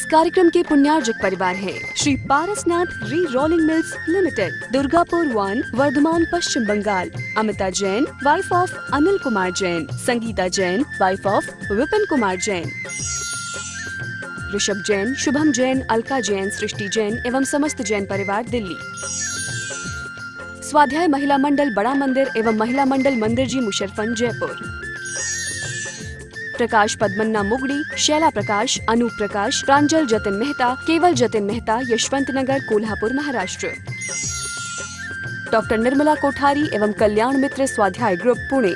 कार्यक्रम के पुण्यार्जक परिवार हैं Shri Parasnath re rolling mills limited, Durgapur 1, Vardhaman, Paschim Bangal. Amita Jain, wife of Anil Kumar Jain. Sangeeta Jain, wife of Vipin Kumar Jain. Rishabh Jain, Shubham Jain, Alka Jain, Srishti Jain एवं समस्त जैन परिवार, दिल्ली। स्वाध्याय महिला मंडल बड़ा मंदिर एवं महिला मंडल मंदिर जी, मुशर्रफन, जयपुर। प्रकाश पद्मन्ना मुगड़ी, शैला प्रकाश, अनूप प्रकाश, प्रांजल जतिन मेहता, केवल जतिन मेहता, यशवंत नगर, कोल्हापुर, महाराष्ट्र। डॉक्टर निर्मला कोठारी एवं कल्याण मित्र स्वाध्याय ग्रुप, पुणे।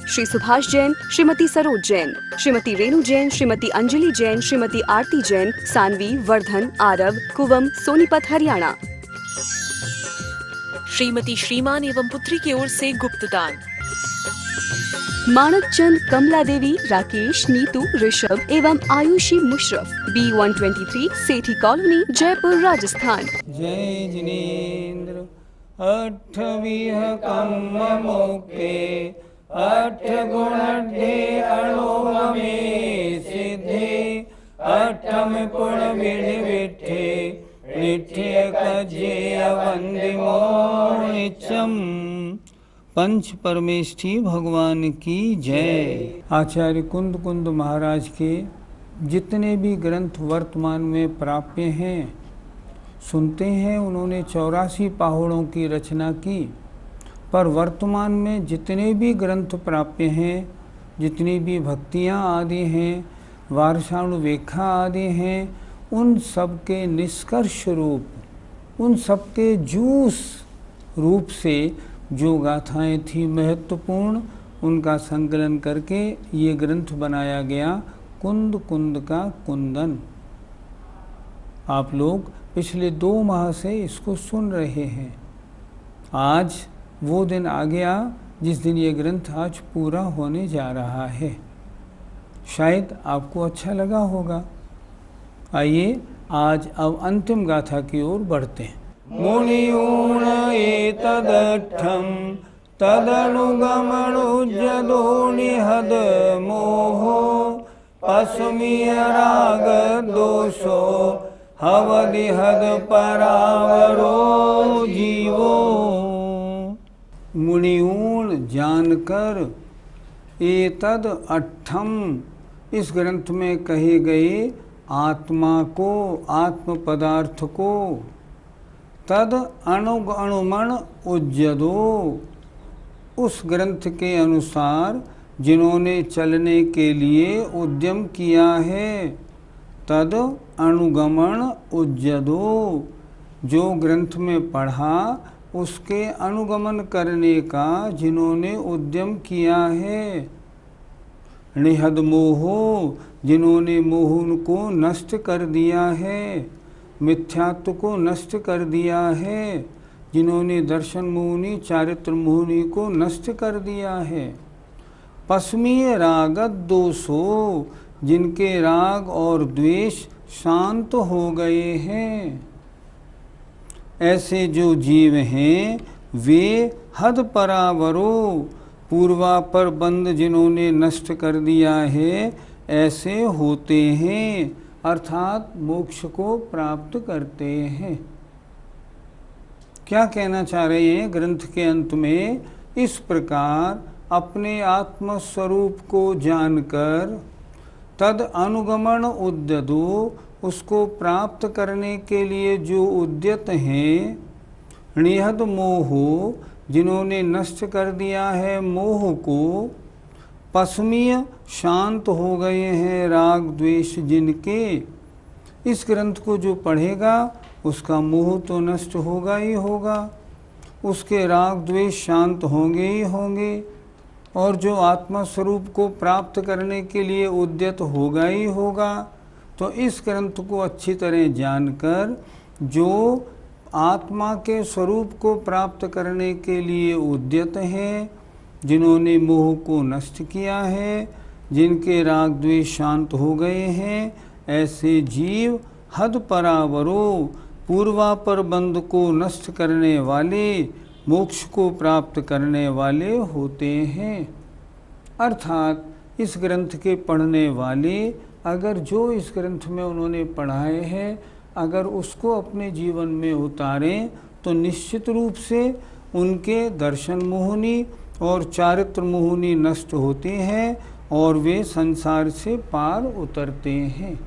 श्री सुभाष जैन, श्रीमती सरोज जैन, श्रीमती रेणु जैन, श्रीमती अंजलि जैन, श्रीमती आरती जैन, सानवी, वर्धन, आरव, कुवम, सोनीपत, हरियाणा। श्रीमती श्रीमान एवं पुत्री की ओर से गुप्तदान। मानक चंद, कमला देवी, राकेश, नीतू, ऋषभ एवं आयुषी मुशरफ, B123, सेठी कॉलोनी, जयपुर, राजस्थान। जय जिनेन्द्र अठविह कम मोके, अठ गुणढे अणुममे सिद्धे, अठम पुण विधि विठे, निठ्य कजे वंदिमो निचम। पंच परमेष्ठी भगवान की जय। आचार्य कुंद कुंद महाराज के जितने भी ग्रंथ वर्तमान में प्राप्य हैं, सुनते हैं उन्होंने 84 पहाड़ों की रचना की, पर वर्तमान में जितने भी ग्रंथ प्राप्य हैं, जितनी भी भक्तियाँ आदि हैं, वारसाणुवेखा आदि हैं, उन सब के निष्कर्ष रूप, उन सब के जूस रूप से जो गाथाएं थी महत्वपूर्ण, उनका संकलन करके ये ग्रंथ बनाया गया, कुंद कुंद का कुंदन। आप लोग पिछले 2 माह से इसको सुन रहे हैं। आज वो दिन आ गया जिस दिन ये ग्रंथ आज पूरा होने जा रहा है। शायद आपको अच्छा लगा होगा। आइए आज अब अंतिम गाथा की ओर बढ़ते हैं। मुनियूण एतदठं तदनुगमनुज्जदो निहद मोहो, पस्मीय राग दोषो हवदिहद परावरो जीवो। मुनियूण जानकर, एतद अठम, इस ग्रंथ में कहे गए आत्मा को, आत्म पदार्थ को, तद अणुग अणुमण उज्जदो, उस ग्रंथ के अनुसार जिन्होंने चलने के लिए उद्यम किया है, तद अनुगमन उज्जदो, जो ग्रंथ में पढ़ा उसके अनुगमन करने का जिन्होंने उद्यम किया है। निहद मोहो, जिन्होंने मोह को नष्ट कर दिया है, मिथ्यात्व को नष्ट कर दिया है, जिन्होंने दर्शन मोहनी, चारित्र मोहनी को नष्ट कर दिया है। पस्मीय रागत दोषो, जिनके राग और द्वेष शांत हो गए हैं। ऐसे जो जीव हैं वे हद परावरो, पूर्वापर बंध जिन्होंने नष्ट कर दिया है, ऐसे होते हैं, अर्थात मोक्ष को प्राप्त करते हैं। क्या कहना चाह रहे हैं ग्रंथ के अंत में? इस प्रकार अपने आत्म स्वरूप को जानकर तद अनुगमन उद्यतो, उसको प्राप्त करने के लिए जो उद्यत हैं, निहद मोहो, जिन्होंने नष्ट कर दिया है मोह को, पस्मीय, शांत हो गए हैं राग द्वेष जिनके। इस ग्रंथ को जो पढ़ेगा उसका मोह तो नष्ट होगा ही होगा, उसके राग द्वेष शांत होंगे ही होंगे, और जो आत्मा स्वरूप को प्राप्त करने के लिए उद्यत होगा ही होगा। तो इस ग्रंथ को अच्छी तरह जानकर जो आत्मा के स्वरूप को प्राप्त करने के लिए उद्यत हैं, जिन्होंने मोह को नष्ट किया है, जिनके राग द्वेष शांत हो गए हैं, ऐसे जीव हद परावरो, पूर्वापर बंध को नष्ट करने वाले, मोक्ष को प्राप्त करने वाले होते हैं। अर्थात इस ग्रंथ के पढ़ने वाले अगर जो इस ग्रंथ में उन्होंने पढ़ाए हैं अगर उसको अपने जीवन में उतारें तो निश्चित रूप से उनके दर्शन मोहिनी और चारित्र मोहिनी नष्ट होते हैं और वे संसार से पार उतरते हैं।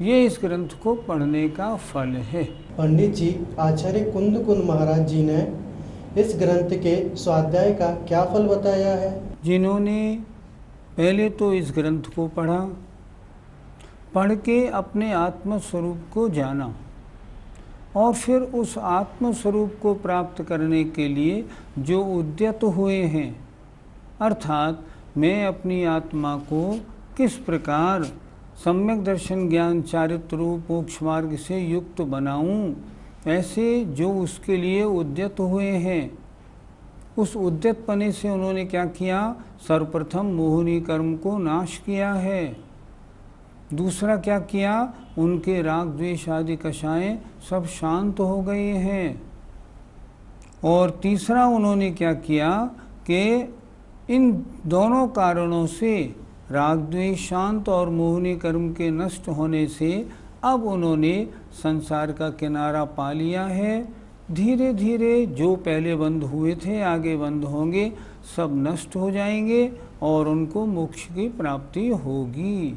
ये इस ग्रंथ को पढ़ने का फल है। पंडित जी, आचार्य कुंद कुंद महाराज जी ने इस ग्रंथ के स्वाध्याय का क्या फल बताया है? जिन्होंने पहले तो इस ग्रंथ को पढ़ा, पढ़ के अपने आत्म स्वरूप को जाना और फिर उस आत्म स्वरूप को प्राप्त करने के लिए जो उद्यत हुए हैं, अर्थात मैं अपनी आत्मा को किस प्रकार सम्यक दर्शन ज्ञान चारित्र रूप मोक्ष मार्ग से युक्त बनाऊं, ऐसे जो उसके लिए उद्यत हुए हैं, उस उद्यत पने से उन्होंने क्या किया? सर्वप्रथम मोहिनी कर्म को नाश किया है। दूसरा क्या किया? उनके राग द्वेष आदि कषाएं सब शांत हो गए हैं। और तीसरा उन्होंने क्या किया कि इन दोनों कारणों से राग द्वेष शांत और मोहिनी कर्म के नष्ट होने से अब उन्होंने संसार का किनारा पा लिया है। धीरे धीरे जो पहले बंद हुए थे आगे बंद होंगे, सब नष्ट हो जाएंगे और उनको मोक्ष की प्राप्ति होगी।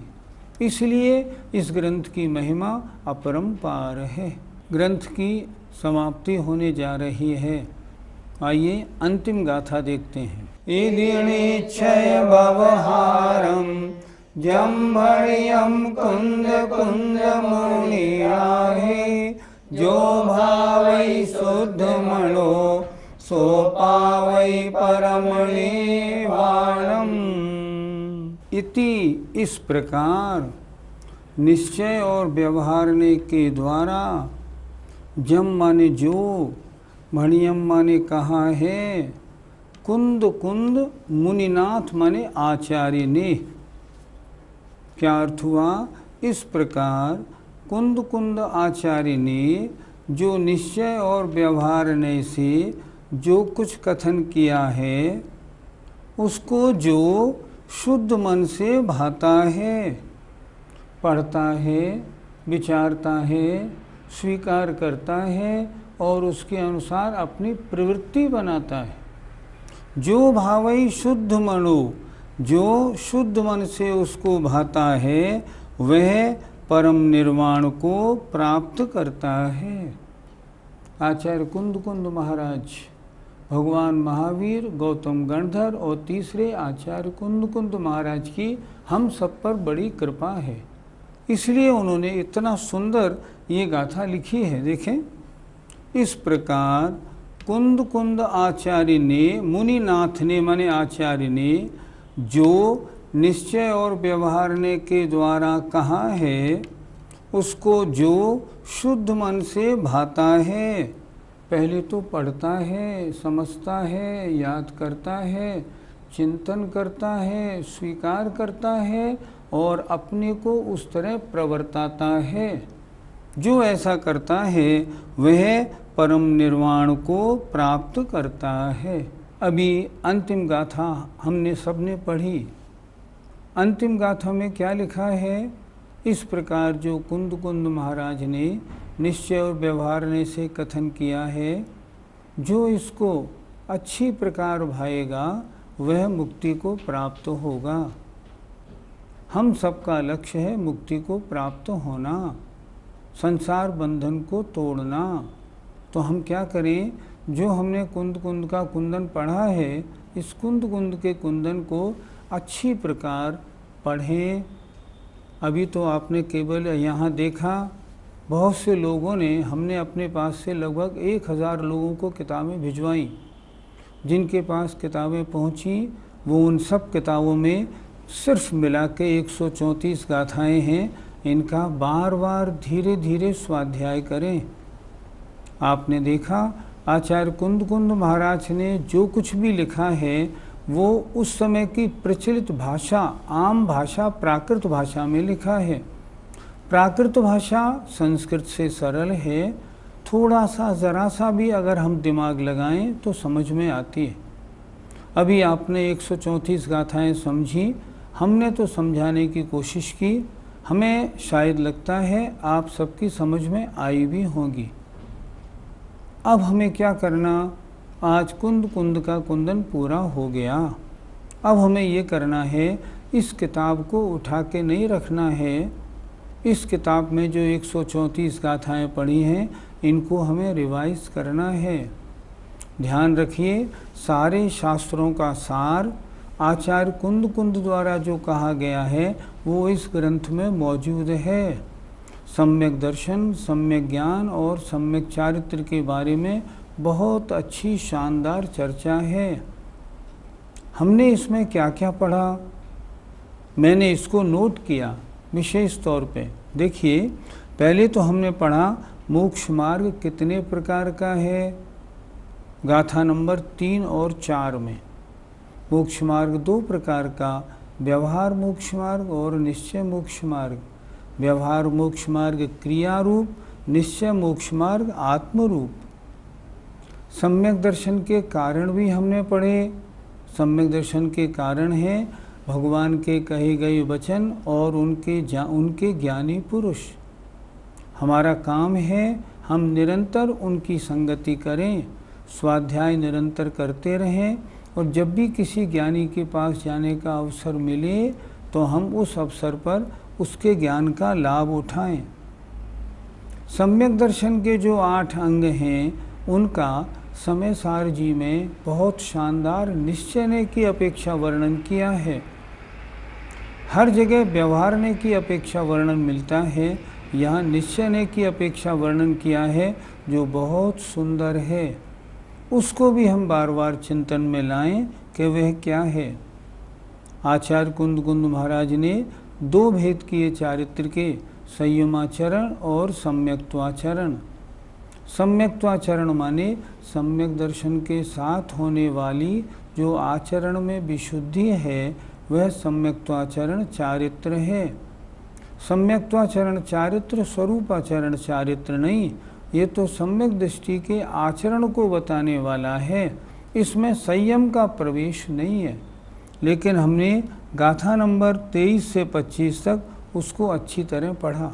इसलिए इस ग्रंथ की महिमा अपरंपार है। ग्रंथ की समाप्ति होने जा रही है। आइए अंतिम गाथा देखते हैं। इदिणीक्षय भवहारम जम्भणियम कुंद कुंद मुनिराहे, जो भावै शुद्ध मनो सो पावै परमणि वाणम। इति इस प्रकार निश्चय और व्यवहारने के द्वारा, जम माने जो, भणियम माने कहा है, कुंद कुंद मुनिनाथ माने आचार्य ने। क्या अर्थ हुआ? इस प्रकार कुंद कुंद आचार्य ने जो निश्चय और व्यवहारने से जो कुछ कथन किया है, उसको जो शुद्ध मन से भाता है, पढ़ता है, विचारता है, स्वीकार करता है और उसके अनुसार अपनी प्रवृत्ति बनाता है। जो भावई शुद्ध मनो, जो शुद्ध मन से उसको भाता है, वह परम निर्वाण को प्राप्त करता है। आचार्य कुंद कुंद महाराज, भगवान महावीर, गौतम गणधर और तीसरे आचार्य कुंद कुंद महाराज की हम सब पर बड़ी कृपा है। इसलिए उन्होंने इतना सुंदर ये गाथा लिखी है। देखें, इस प्रकार कुंद कुंद आचार्य ने, मुनिनाथ ने माने आचार्य ने, जो निश्चय और व्यवहारने के द्वारा कहा है, उसको जो शुद्ध मन से भाता है, पहले तो पढ़ता है, समझता है, याद करता है, चिंतन करता है, स्वीकार करता है और अपने को उस तरह प्रवर्ताता है। जो ऐसा करता है वह परम निर्वाण को प्राप्त करता है। अभी अंतिम गाथा हमने सबने पढ़ी। अंतिम गाथा में क्या लिखा है? इस प्रकार जो कुंद कुंद महाराज ने निश्चय और व्यवहारने से कथन किया है, जो इसको अच्छी प्रकार भाएगा वह मुक्ति को प्राप्त होगा। हम सबका लक्ष्य है मुक्ति को प्राप्त होना, संसार बंधन को तोड़ना। तो हम क्या करें? जो हमने कुंद कुंद का कुंदन पढ़ा है, इस कुंद कुंद के कुंदन को अच्छी प्रकार पढ़ें। अभी तो आपने केवल यहाँ देखा, बहुत से लोगों ने, हमने अपने पास से लगभग 1000 लोगों को किताबें भिजवाईं। जिनके पास किताबें पहुँची वो उन सब किताबों में सिर्फ मिला के 134 गाथाएँ हैं। इनका बार बार धीरे धीरे स्वाध्याय करें। आपने देखा आचार्य कुंद कुंद महाराज ने जो कुछ भी लिखा है वो उस समय की प्रचलित भाषा, आम भाषा, प्राकृत भाषा में लिखा है। प्राकृत भाषा संस्कृत से सरल है, थोड़ा सा ज़रा सा भी अगर हम दिमाग लगाएं तो समझ में आती है। अभी आपने 134 गाथाएं समझी, हमने तो समझाने की कोशिश की, हमें शायद लगता है आप सबकी समझ में आई भी होंगी। अब हमें क्या करना, आज कुंद कुंद का कुंदन पूरा हो गया। अब हमें ये करना है, इस किताब को उठा के नहीं रखना है। इस किताब में जो 134 गाथाएँ पढ़ी हैं, इनको हमें रिवाइज करना है। ध्यान रखिए, सारे शास्त्रों का सार आचार्य कुंद कुंद द्वारा जो कहा गया है वो इस ग्रंथ में मौजूद है। सम्यक दर्शन, सम्यक ज्ञान और सम्यक चारित्र के बारे में बहुत अच्छी शानदार चर्चा है। हमने इसमें क्या क्या पढ़ा, मैंने इसको नोट किया विशेष तौर पे। देखिए, पहले तो हमने पढ़ा मोक्ष मार्ग कितने प्रकार का है। गाथा नंबर 3 और 4 में मोक्ष मार्ग 2 प्रकार का, व्यवहार मोक्ष मार्ग और निश्चय मोक्ष मार्ग। व्यवहार मोक्ष मार्ग क्रिया रूप, निश्चय मोक्ष मार्ग आत्म रूप। सम्यक दर्शन के कारण भी हमने पढ़े। सम्यक दर्शन के कारण हैं भगवान के कहे गए वचन और उनके ज्ञानी पुरुष। हमारा काम है हम निरंतर उनकी संगति करें, स्वाध्याय निरंतर करते रहें, और जब भी किसी ज्ञानी के पास जाने का अवसर मिले तो हम उस अवसर पर उसके ज्ञान का लाभ उठाएं। सम्यक दर्शन के जो 8 अंग हैं उनका समय सार जी में बहुत शानदार निश्चय की अपेक्षा वर्णन किया है। हर जगह व्यवहार की अपेक्षा वर्णन मिलता है, यहाँ निश्चय की अपेक्षा वर्णन किया है जो बहुत सुंदर है। उसको भी हम बार बार चिंतन में लाएं कि वह क्या है। आचार्य कुंद कुंद महाराज ने 2 भेद किए चारित्र के, संयमाचरण और सम्यक्त्वाचरण। सम्यक्त्वाचरण माने सम्यक दर्शन के साथ होने वाली जो आचरण में विशुद्धि है वह सम्यक्त्वाचरण चारित्र है। सम्यक्त्वाचरण चारित्र स्वरूपाचरण चारित्र नहीं, ये तो सम्यक दृष्टि के आचरण को बताने वाला है, इसमें संयम का प्रवेश नहीं है। लेकिन हमने गाथा नंबर 23 से 25 तक उसको अच्छी तरह पढ़ा।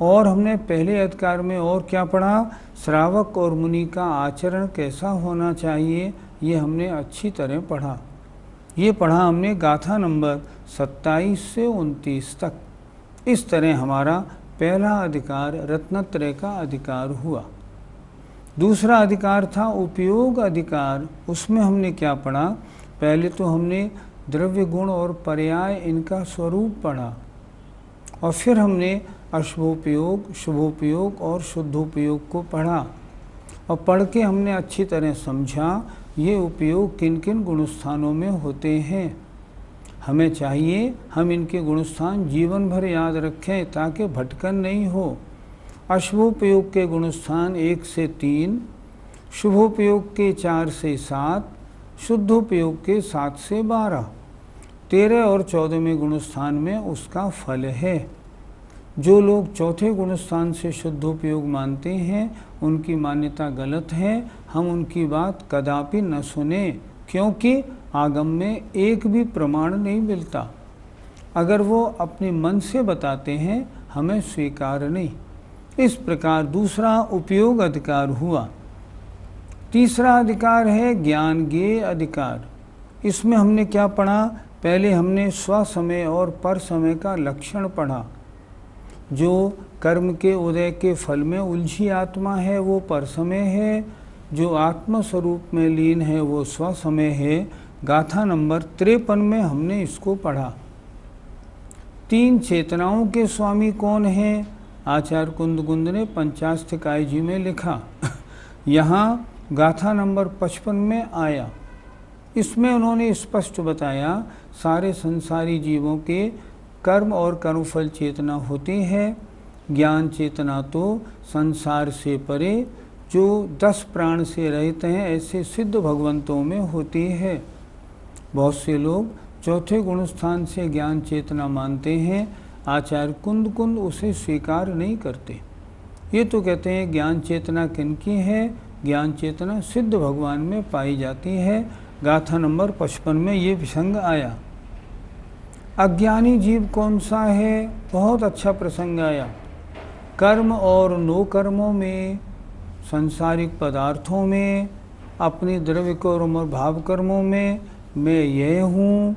और हमने पहले अधिकार में और क्या पढ़ा, श्रावक और मुनि का आचरण कैसा होना चाहिए, ये हमने अच्छी तरह पढ़ा। ये पढ़ा हमने गाथा नंबर 27 से 29 तक। इस तरह हमारा पहला अधिकार रत्नत्रय का अधिकार हुआ। दूसरा अधिकार था उपयोग अधिकार। उसमें हमने क्या पढ़ा, पहले तो हमने द्रव्य गुण और पर्याय इनका स्वरूप पढ़ा, और फिर हमने अशुभोपयोग, शुभोपयोग और शुद्धोपयोग को पढ़ा। और पढ़ के हमने अच्छी तरह समझा ये उपयोग किन किन गुणस्थानों में होते हैं। हमें चाहिए हम इनके गुणस्थान जीवन भर याद रखें ताकि भटकन नहीं हो। अशुभोपयोग के गुणस्थान 1 से 3, शुभोपयोग के 4 से 7, शुद्धोपयोग के 7 से 12। 13 और 14वें गुणस्थान में उसका फल है। जो लोग चौथे गुणस्थान से शुद्धोपयोग मानते हैं उनकी मान्यता गलत है। हम उनकी बात कदापि न सुने, क्योंकि आगम में एक भी प्रमाण नहीं मिलता। अगर वो अपने मन से बताते हैं हमें स्वीकार नहीं। इस प्रकार दूसरा उपयोग अधिकार हुआ। तीसरा अधिकार है ज्ञान ज्ञेय अधिकार। इसमें हमने क्या पढ़ा, पहले हमने स्वसमय और पर समय का लक्षण पढ़ा। जो कर्म के उदय के फल में उलझी आत्मा है वो पर समय है, जो आत्म स्वरूप में लीन है वो स्वसमय है। गाथा नंबर 53 में हमने इसको पढ़ा। 3 चेतनाओं के स्वामी कौन हैं, आचार्य कुंद कुंद ने पंचाष्टकाय जी में लिखा। यहाँ गाथा नंबर 55 में आया। इसमें उन्होंने स्पष्ट बताया सारे संसारी जीवों के कर्म और कर्मफल चेतना होती है। ज्ञान चेतना तो संसार से परे जो 10 प्राण से रहित हैं ऐसे सिद्ध भगवंतों में होती है। बहुत से लोग चौथे गुणस्थान से ज्ञान चेतना मानते हैं, आचार्य कुंद कुंद उसे स्वीकार नहीं करते। ये तो कहते हैं ज्ञान चेतना किनकी है, ज्ञान चेतना सिद्ध भगवान में पाई जाती है। गाथा नंबर 55 में ये विसंग आया। अज्ञानी जीव कौन सा है? बहुत अच्छा प्रसंग आया। कर्म और नो कर्मों में, सांसारिक पदार्थों में, अपने द्रव्य कर्म और भाव कर्मों में मैं यह हूँ,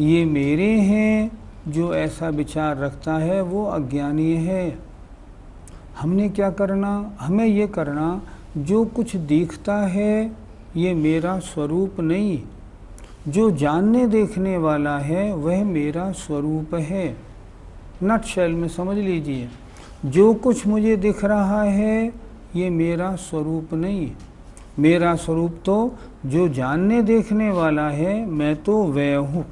ये मेरे हैं, जो ऐसा विचार रखता है वो अज्ञानी है। हमने क्या करना? हमें ये करना, जो कुछ दिखता है ये मेरा स्वरूप नहीं, जो जानने देखने वाला है वह मेरा स्वरूप है। नटशेल में समझ लीजिए, जो कुछ मुझे दिख रहा है ये मेरा स्वरूप नहीं। मेरा स्वरूप तो जो जानने देखने वाला है, मैं तो वह हूँ।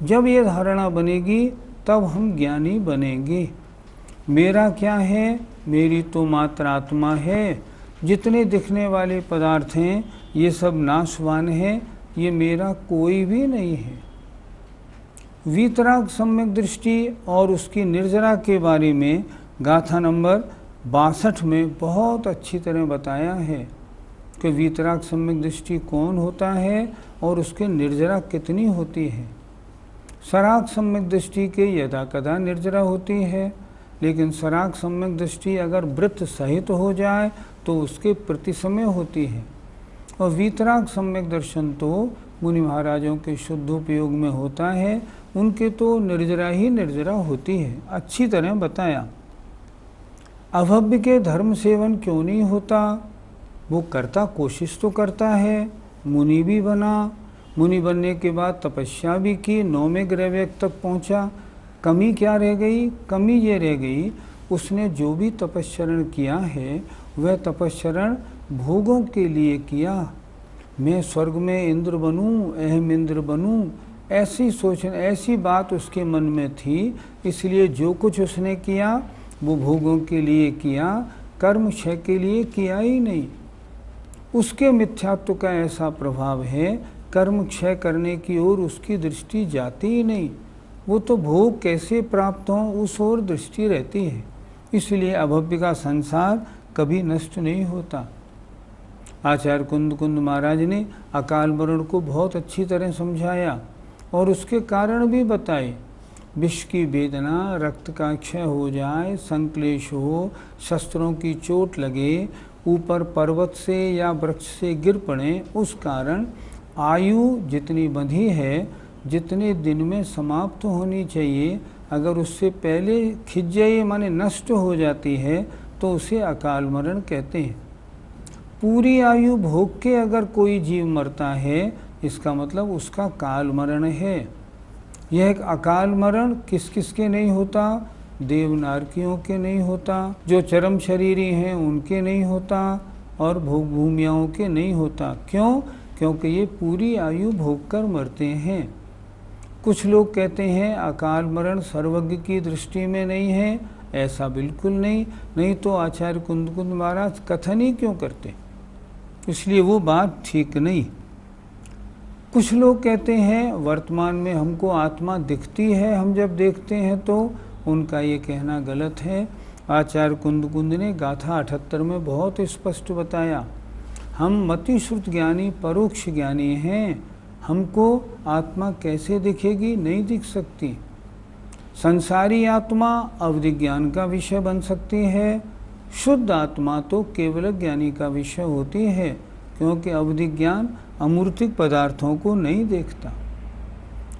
जब ये धारणा बनेगी तब हम ज्ञानी बनेंगे। मेरा क्या है? मेरी तो मात्र आत्मा है। जितने दिखने वाले पदार्थ हैं ये सब नाशवान हैं, ये मेरा कोई भी नहीं है। वीतराग सम्यक दृष्टि और उसकी निर्जरा के बारे में गाथा नंबर 62 में बहुत अच्छी तरह बताया है कि वीतराग सम्यक दृष्टि कौन होता है और उसके निर्जरा कितनी होती है। सराग सम्यक दृष्टि के यदा कदा निर्जरा होती है, लेकिन सराग सम्यक दृष्टि अगर वृत्त सहित हो जाए तो उसके प्रति समय होती है। और वीतराग सम्यक दर्शन तो मुनि महाराजों के शुद्धोपयोग में होता है, उनके तो निर्जरा ही निर्जरा होती है। अच्छी तरह बताया। अभव्य के धर्म सेवन क्यों नहीं होता? वो करता, कोशिश तो करता है, मुनि भी बना, मुनि बनने के बाद तपस्या भी की, 9वें ग्रह तक पहुंचा। कमी क्या रह गई? कमी ये रह गई, उसने जो भी तपस्चरण किया है वह तपस्चरण भोगों के लिए किया। मैं स्वर्ग में इंद्र बनूं, अहम इंद्र बनूं, ऐसी सोच, ऐसी बात उसके मन में थी, इसलिए जो कुछ उसने किया वो भोगों के लिए किया, कर्म क्षय के लिए किया ही नहीं। उसके मिथ्यात्व का ऐसा प्रभाव है, कर्म क्षय करने की ओर उसकी दृष्टि जाती ही नहीं। वो तो भोग कैसे प्राप्त हो उस ओर दृष्टि रहती है। इसलिए अभव्य का संसार कभी नष्ट नहीं होता। आचार्य कुंद महाराज ने अकाल मरण को बहुत अच्छी तरह समझाया और उसके कारण भी बताए। विष की वेदना, रक्त का क्षय हो जाए, संक्लेश हो, शस्त्रों की चोट लगे, ऊपर पर्वत से या वृक्ष से गिर पड़े, उस कारण आयु जितनी बंधी है, जितने दिन में समाप्त होनी चाहिए, अगर उससे पहले खिंच जाए माने नष्ट हो जाती है तो उसे अकाल मरण कहते हैं। पूरी आयु भोग के अगर कोई जीव मरता है, इसका मतलब उसका काल मरण है। यह एक अकाल मरण किस किस के नहीं होता? देवनारकियों के नहीं होता, जो चरम शरीरी हैं उनके नहीं होता, और भोग भूमियाओं के नहीं होता। क्यों? क्योंकि ये पूरी आयु भोग कर मरते हैं। कुछ लोग कहते हैं अकाल मरण सर्वज्ञ की दृष्टि में नहीं है, ऐसा बिल्कुल नहीं। नहीं तो आचार्य कुंद महाराज कथन ही क्यों करते? इसलिए वो बात ठीक नहीं। कुछ लोग कहते हैं वर्तमान में हमको आत्मा दिखती है, हम जब देखते हैं तो, उनका ये कहना गलत है। आचार्य कुंद ने गाथा 78 में बहुत स्पष्ट बताया, हम मतिश्रुत ज्ञानी परोक्ष ज्ञानी हैं, हमको आत्मा कैसे दिखेगी? नहीं दिख सकती। संसारी आत्मा अवधि ज्ञान का विषय बन सकती है, शुद्ध आत्मा तो केवल ज्ञानी का विषय होती है, क्योंकि अवधि ज्ञान अमूर्तिक पदार्थों को नहीं देखता।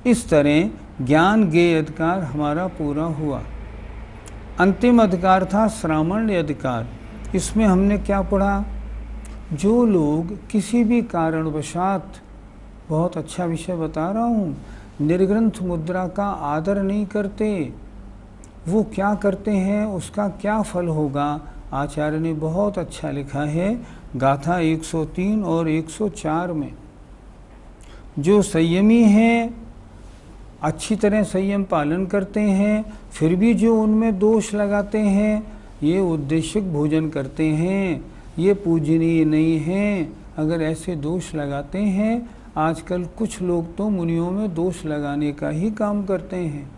इस तरह ज्ञान ज्ञेय अधिकार हमारा पूरा हुआ। अंतिम अधिकार था श्रामण्य अधिकार। इसमें हमने क्या पढ़ा? जो लोग किसी भी कारणवशात, बहुत अच्छा विषय बता रहा हूँ, निर्ग्रंथ मुद्रा का आदर नहीं करते, वो क्या करते हैं, उसका क्या फल होगा? आचार्य ने बहुत अच्छा लिखा है गाथा 103 और 104 में। जो संयमी हैं, अच्छी तरह संयम पालन करते हैं, फिर भी जो उनमें दोष लगाते हैं, ये उद्देश्यक भोजन करते हैं, ये पूजनीय नहीं हैं, अगर ऐसे दोष लगाते हैं, आजकल कुछ लोग तो मुनियों में दोष लगाने का ही काम करते हैं,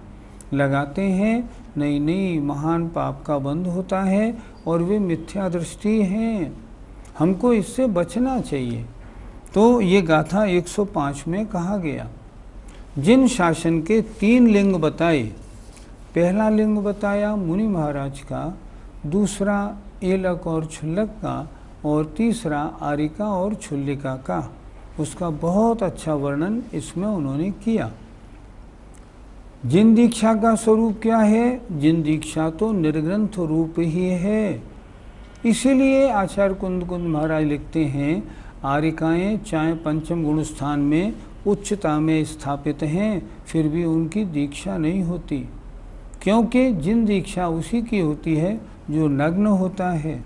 लगाते हैं, नहीं महान पाप का बंध होता है और वे मिथ्या दृष्टि हैं, हमको इससे बचना चाहिए। तो ये गाथा 105 में कहा गया। जिन शासन के 3 लिंग बताए, पहला लिंग बताया मुनि महाराज का, दूसरा एलक और क्षुल्लक का, और तीसरा आरिका और क्षुल्लिका का। उसका बहुत अच्छा वर्णन इसमें उन्होंने किया। जिन दीक्षा का स्वरूप क्या है? जिन दीक्षा तो निर्ग्रंथ रूप ही है। इसीलिए आचार्य कुंद महाराज लिखते हैं, आरिकाएं चाहे पंचम गुण स्थान में उच्चता में स्थापित हैं, फिर भी उनकी दीक्षा नहीं होती, क्योंकि जिन दीक्षा उसी की होती है जो नग्न होता है।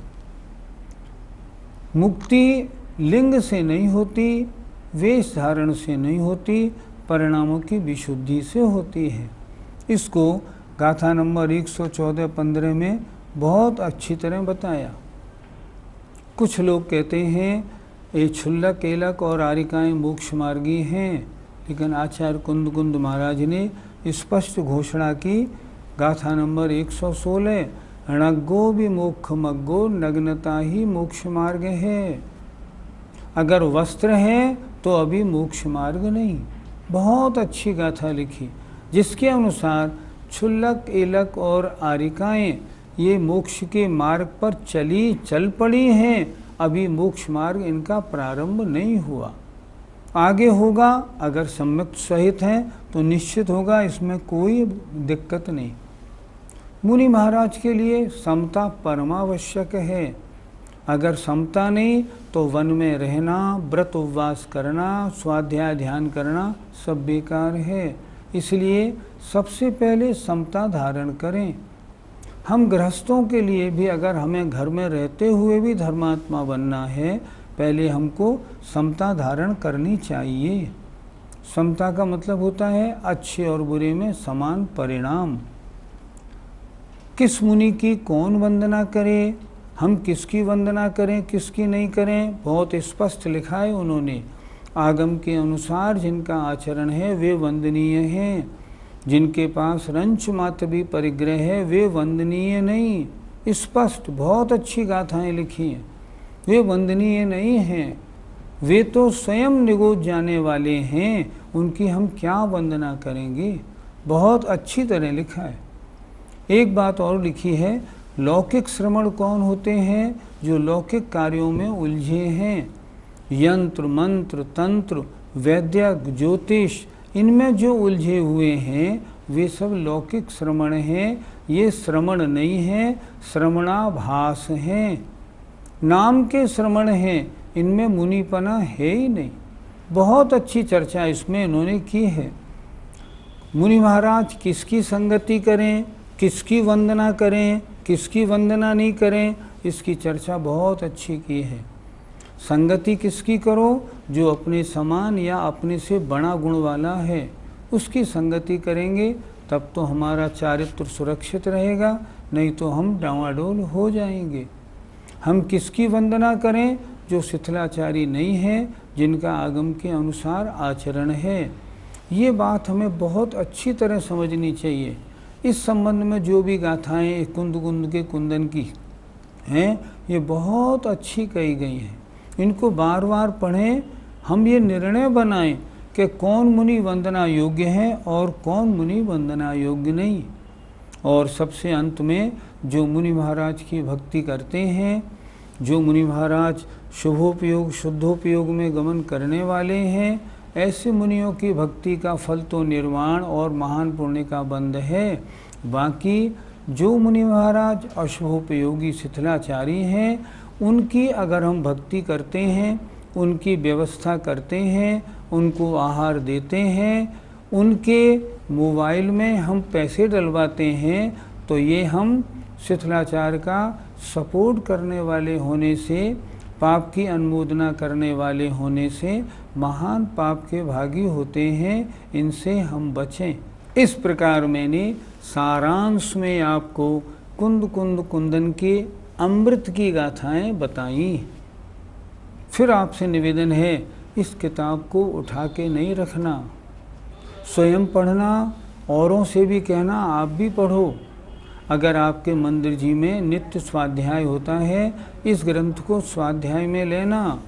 मुक्ति लिंग से नहीं होती, वेश धारण से नहीं होती, परिणामों की विशुद्धि से होती है। इसको गाथा नंबर 114-15 में बहुत अच्छी तरह बताया। कुछ लोग कहते हैं ये क्षुल्लक, एलक और आरिकाएं मोक्ष मार्गी हैं, लेकिन आचार्य कुंद महाराज ने स्पष्ट घोषणा की, गाथा नंबर 116, णग्गो विमोक्ष मग्गो, नग्नता ही मोक्ष मार्ग है। अगर वस्त्र है तो अभी मोक्ष मार्ग नहीं। बहुत अच्छी गाथा लिखी, जिसके अनुसार क्षुल्लक, एलक और आरिकाएं ये मोक्ष के मार्ग पर चल पड़ी हैं, अभी मोक्ष मार्ग इनका प्रारंभ नहीं हुआ। आगे होगा, अगर सम्यक सहित हैं तो निश्चित होगा, इसमें कोई दिक्कत नहीं। मुनि महाराज के लिए समता परमावश्यक है। अगर समता नहीं तो वन में रहना, व्रत उपवास करना, स्वाध्याय ध्यान करना सब बेकार है। इसलिए सबसे पहले समता धारण करें। हम गृहस्थों के लिए भी, अगर हमें घर में रहते हुए भी धर्मात्मा बनना है, पहले हमको समता धारण करनी चाहिए। समता का मतलब होता है अच्छे और बुरे में समान परिणाम। किस मुनि की कौन वंदना करे, हम किसकी वंदना करें, किसकी नहीं करें, बहुत स्पष्ट लिखा है उन्होंने। आगम के अनुसार जिनका आचरण है वे वंदनीय हैं, जिनके पास रंच मात्र भी परिग्रह है वे वंदनीय नहीं। स्पष्ट बहुत अच्छी गाथाएं लिखी हैं, वे वंदनीय नहीं हैं, वे तो स्वयं निगोज जाने वाले हैं, उनकी हम क्या वंदना करेंगे। बहुत अच्छी तरह लिखा है। एक बात और लिखी है, लौकिक श्रमण कौन होते हैं? जो लौकिक कार्यों में उलझे हैं, यंत्र मंत्र तंत्र वैद्य ज्योतिष, इनमें जो उलझे हुए हैं वे सब लौकिक श्रमण हैं। ये श्रमण नहीं हैं, श्रमणाभास हैं, नाम के श्रमण हैं, इनमें मुनिपना है ही नहीं। बहुत अच्छी चर्चा इसमें इन्होंने की है। मुनि महाराज किसकी संगति करें, किसकी वंदना करें, किसकी वंदना नहीं करें, इसकी चर्चा बहुत अच्छी की है। संगति किसकी करो? जो अपने समान या अपने से बड़ा गुण वाला है, उसकी संगति करेंगे तब तो हमारा चारित्र सुरक्षित रहेगा, नहीं तो हम डावाडोल हो जाएंगे। हम किसकी वंदना करें? जो शिथिलाचारी नहीं है, जिनका आगम के अनुसार आचरण है। ये बात हमें बहुत अच्छी तरह समझनी चाहिए। इस संबंध में जो भी गाथाएं कुंद के कुंदन की हैं, ये बहुत अच्छी कही गई हैं। इनको बार बार पढ़ें, हम ये निर्णय बनाएं कि कौन मुनि वंदना योग्य है और कौन मुनि वंदना योग्य नहीं। और सबसे अंत में जो मुनि महाराज की भक्ति करते हैं, जो मुनि महाराज शुभोपयोग शुद्धोपयोग में गमन करने वाले हैं, ऐसे मुनियों की भक्ति का फल तो निर्वाण और महान पुण्य का बंध है। बाकी जो मुनि महाराज अशुभोपयोगी शिथिलाचारी हैं, उनकी अगर हम भक्ति करते हैं, उनकी व्यवस्था करते हैं, उनको आहार देते हैं, उनके मोबाइल में हम पैसे डलवाते हैं, तो ये हम शिथिलाचार का सपोर्ट करने वाले होने से, पाप की अनुमोदना करने वाले होने से महान पाप के भागी होते हैं। इनसे हम बचें। इस प्रकार मैंने सारांश में आपको कुंदन के अमृत की गाथाएं बताई। फिर आपसे निवेदन है, इस किताब को उठा के नहीं रखना, स्वयं पढ़ना, औरों से भी कहना आप भी पढ़ो। अगर आपके मंदिर जी में नित्य स्वाध्याय होता है, इस ग्रंथ को स्वाध्याय में लेना।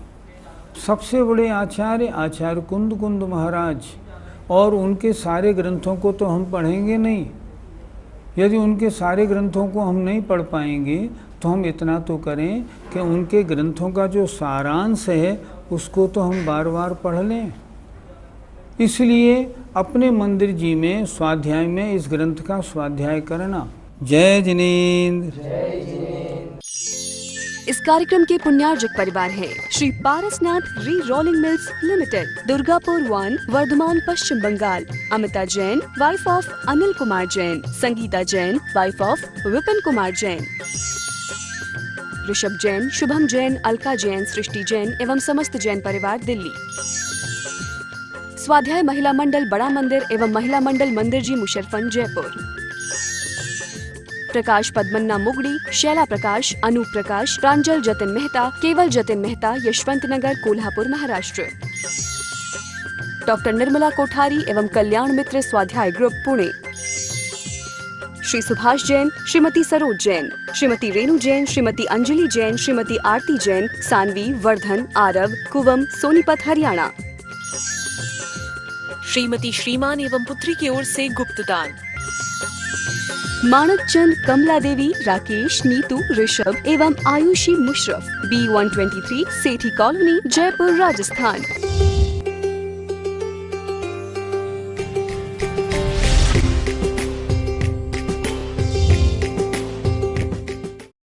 सबसे बड़े आचार्य कुंद महाराज, और उनके सारे ग्रंथों को तो हम पढ़ेंगे नहीं। यदि उनके सारे ग्रंथों को हम नहीं पढ़ पाएंगे तो हम इतना तो करें कि उनके ग्रंथों का जो सारांश है उसको तो हम बार बार पढ़ लें। इसलिए अपने मंदिर जी में स्वाध्याय में इस ग्रंथ का स्वाध्याय करना। जय जिनेन्द्र। इस कार्यक्रम के पुण्यार्जक परिवार हैं Shri Parasnath re rolling mills limited, Durgapur 1, Vardhaman, Paschim Bangal. Amita Jain, wife of Anil Kumar Jain. Sangeeta Jain, wife of Vipin Kumar Jain. Rishabh Jain, Shubham Jain, Alka Jain, Srishti Jain एवं समस्त जैन परिवार, दिल्ली। स्वाध्याय महिला मंडल बड़ा मंदिर एवं महिला मंडल मंदिर जी, मुशर्रफन, जयपुर। प्रकाश पद्मन्ना मुगड़ी, शैला प्रकाश, अनूप प्रकाश, प्रांजल जतिन मेहता, केवल जतिन मेहता, यशवंत नगर, कोल्हापुर, महाराष्ट्र। डॉक्टर निर्मला कोठारी एवं कल्याण मित्र स्वाध्याय ग्रुप, पुणे। श्री सुभाष जैन, श्रीमती सरोज जैन, श्रीमती रेणु जैन, श्रीमती अंजलि जैन, श्रीमती आरती जैन, सानवी, वर्धन, आरव, कुवम, सोनीपत, हरियाणा। श्रीमती श्रीमान एवं पुत्री की ओर से गुप्तदान। माणक चंद, कमला देवी, राकेश, नीतू, ऋषभ एवं आयुषी मुशरफ, B123, सेठी कॉलोनी, जयपुर, राजस्थान।